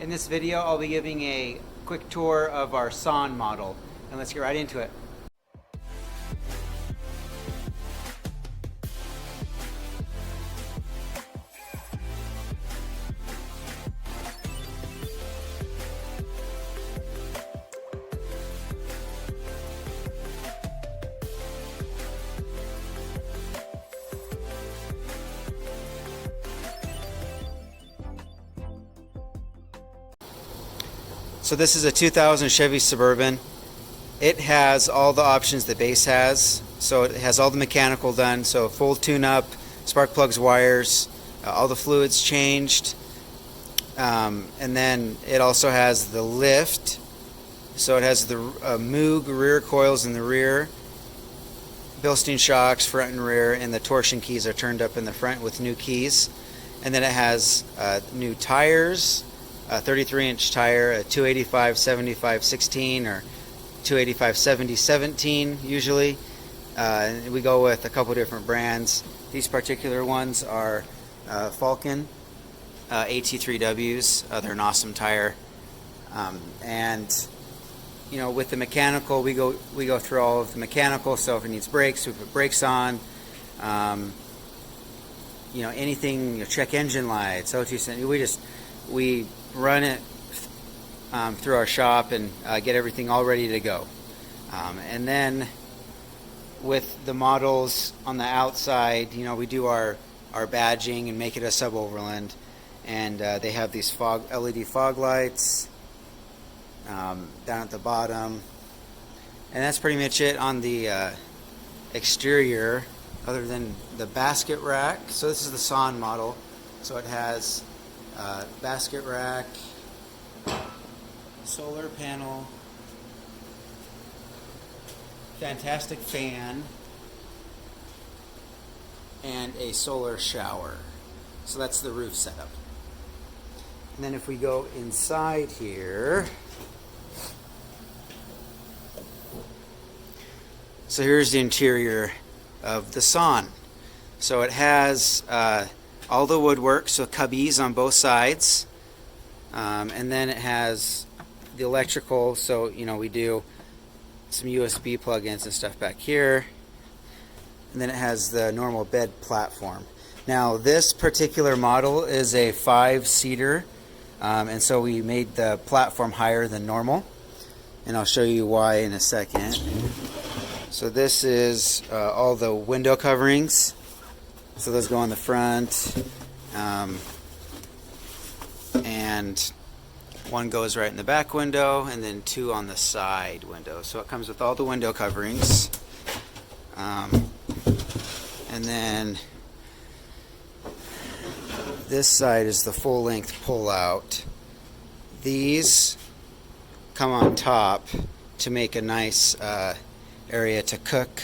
In this video, I'll be giving a quick tour of our sawn model, and let's get right into it. So this is a 2000 Chevy Suburban. It has all the options the base has. So it has all the mechanical done. So full tune-up, spark plugs, wires, all the fluids changed. And then it also has the lift. So it has the Moog rear coils in the rear, Bilstein shocks front and rear, and the torsion keys are turned up in the front with new keys. And then it has new tires. A 33-inch tire, a 285/75/16 or 285/70/17 usually. We go with a couple different brands. These particular ones are Falcon AT3Ws. They're an awesome tire. And you know, with the mechanical, we go through all of the mechanical. So if it needs brakes, we put brakes on. You know, anything, you know, check engine lights, O2, we run it through our shop and get everything all ready to go. And then with the models on the outside, you know, we do our badging and make it a SUBOVERLAND. And they have these LED fog lights down at the bottom. And that's pretty much it on the exterior, other than the basket rack. So this is the sawn model. So it has basket rack, solar panel, fantastic fan, and a solar shower. So that's the roof setup. And then if we go inside here, so here's the interior of the sawn. So it has all the woodwork, so Cubbies on both sides, and then it has the electrical. So you know, we do some USB plug-ins and stuff back here, and then it has the normal bed platform. Now this particular model is a 5-seater, and so we made the platform higher than normal, and I'll show you why in a second. So this is all the window coverings. So those go on the front, and one goes right in the back window, and then 2 on the side window. So it comes with all the window coverings. And then this side is the full-length pull-out. These come on top to make a nice area to cook.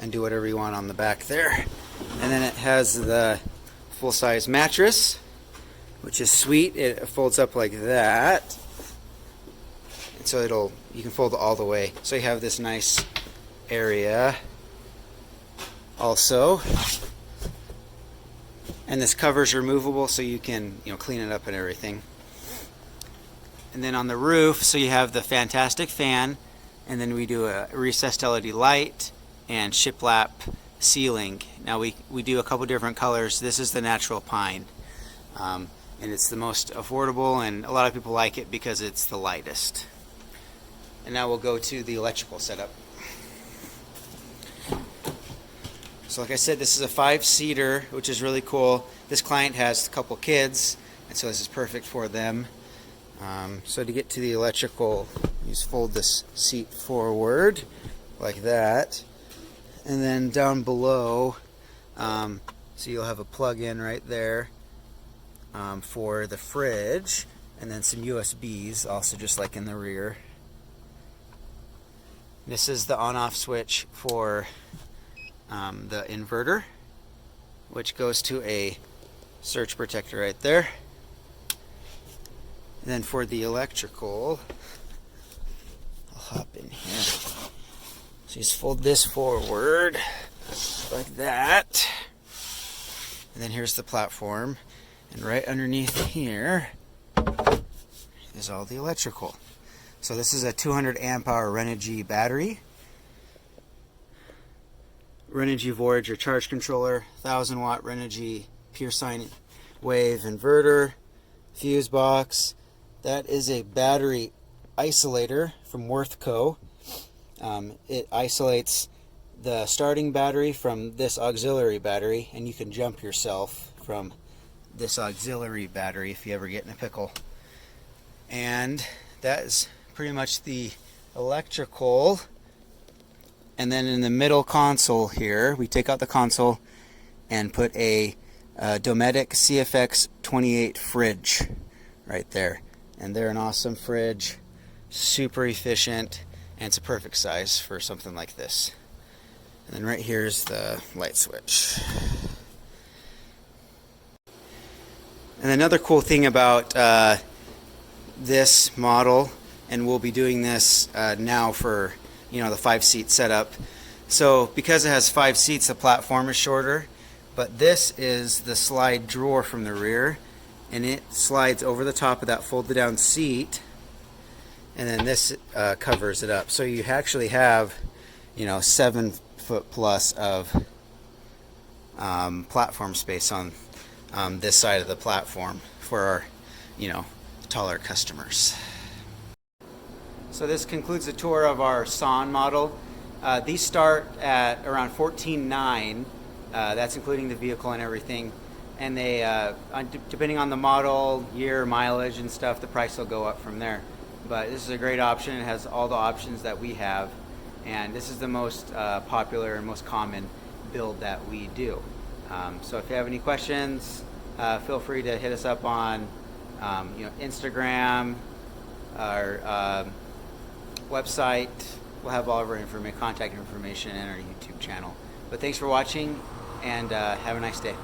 And do whatever you want on the back there. And then it has the full-size mattress, which is sweet. It folds up like that, and so you can fold it all the way. So you have this nice area also, and this cover's removable, so you can, you know, clean it up and everything. And then on the roof, so you have the fantastic fan, and then we do a recessed LED light and shiplap ceiling. Now we do a couple different colors. This is the natural pine, and it's the most affordable, and a lot of people like it because it's the lightest. And now we'll go to the electrical setup. So like I said, this is a 5-seater, which is really cool. This client has a couple kids, and so this is perfect for them. So to get to the electrical, you just fold this seat forward like that. And then down below, so you'll have a plug-in right there for the fridge, and then some USBs also, just like in the rear. This is the on-off switch for the inverter, which goes to a surge protector right there. And then for the electrical, I'll hop in here. So you just fold this forward like that. And then here's the platform. And right underneath here, is all the electrical. So this is a 200 amp hour Renogy battery. Renogy Voyager charge controller, 1000 watt Renogy pure sine wave inverter, fuse box. That is a battery isolator from Worthco. It isolates the starting battery from this auxiliary battery, and you can jump yourself from this auxiliary battery if you ever get in a pickle. And that is pretty much the electrical. And then in the middle console here, we take out the console and put a Dometic CFX 28 fridge right there. And they're an awesome fridge, super efficient, and it's a perfect size for something like this. And then right here is the light switch. And another cool thing about this model, and we'll be doing this now for the 5-seat setup. So because it has 5 seats, the platform is shorter, but this is the slide drawer from the rear, and it slides over the top of that folded down seat, and then this covers it up. So you actually have 7 foot plus of platform space on this side of the platform for our taller customers. So this concludes the tour of our Son model. These start at around $14,900. That's including the vehicle and everything. And they, depending on the model, year, mileage, and stuff, the price will go up from there. But this is a great option. It has all the options that we have, and this is the most popular and most common build that we do. So if you have any questions, feel free to hit us up on Instagram, our website. We'll have all of our contact information and our YouTube channel. But thanks for watching, and have a nice day.